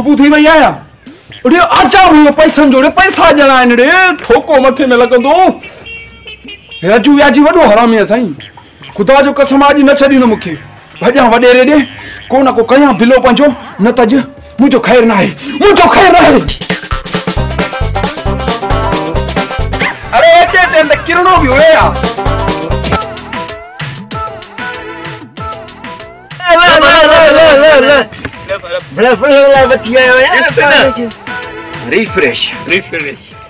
सुबह थी वही आया उड़े आचा हुयो पैसन जोड़े पैसा जना रे ठोको मथे में लगंदो राजू व्याजी वडो हरामी है साईं खुदा जो कसम आज न छडी न मुखे भजा वडेरे दे को न को कया बिलो पंचो न तज मुजो खैर ना है अरे एते ते किरणो भी होया यार रिफ्रेश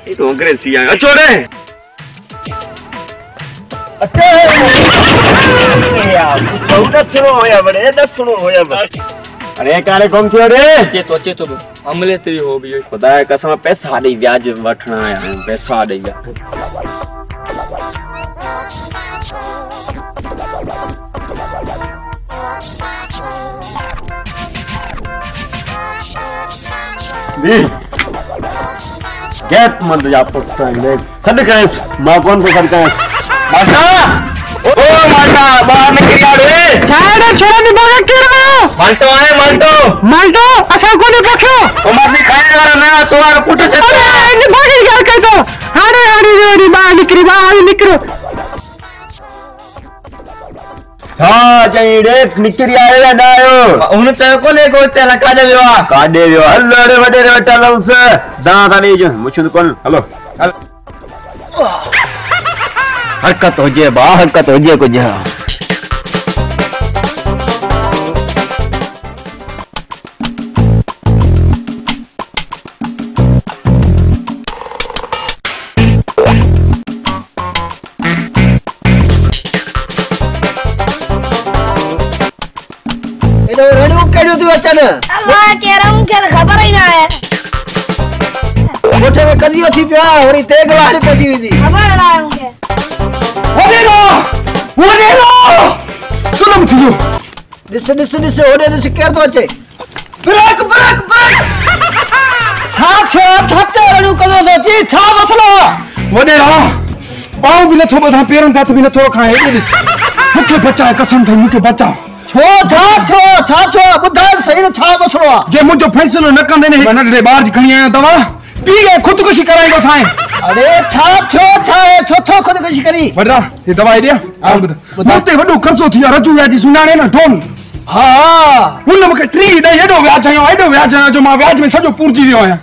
ये तो अंग्रेज थी यार छोड़े अरे काले कम थियो रे अचे तो अमले ते हो भी खुदा कसम पैसा दे ब्याज वठना है पैसा दे गैप मंद जा पुट्टा ले सद कैस मां कौन को करता है माता ओ माता बाहर निकल रे छाड़े छोरा नि बागा के रहो मांटो असा कोने पखो ओ मासी खाए वाला ना तोर पुट से अरे नि भागी गया के तो अरे रे बाहर निकरो हाँ चाहिए निकरी आएगा डायो उन्हें चाहे को ले को तेरा काजे विवाह हल्लो रे वडे रे वटा लंस दादा नहीं जो मुझे कौन हेलो हरकत हो जे कुछ खबर ही ना है मोटे में कलियो थी पिया और तेग वाली पड़ी हुई थी खबर ना है मुझे ओने लो सुनम थियो दिस ओडे कर दो चे ब्रेक छाते रणु कदो दोची छा मसलो वडे रा पाऊ भी नथो बधा पेरन दात भी नथो खाए मुखे बचा कसम थे मुखे बचा छो बुधान सही छा मसलो जे मुजो फैसलो न कंदे ने बनड रे बाहर खणी आया दवा पी गए खुदकुशी कराएगो साईं अरे छो खुदकुशी करी वडरा ये दवा आइडिया मुते वडो खर्चो थी रजू व्याजी सुनाने ना ढोल हां उन मके ट्री दे एडो व्याज आयो जो मा व्याज में सजो पूरजी वियो आया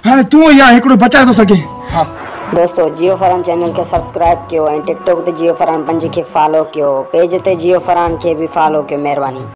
हाने तू या एकड़ो बचा तो सके हां दोस्तों जियो फरहान चैनल के सब्सक्राइब कियो ऐं टिकटॉक ते जियो फरहान 5 के फॉलो कियो पेज ते जियो फरहान के भी फॉलो कियो मेहरबानी।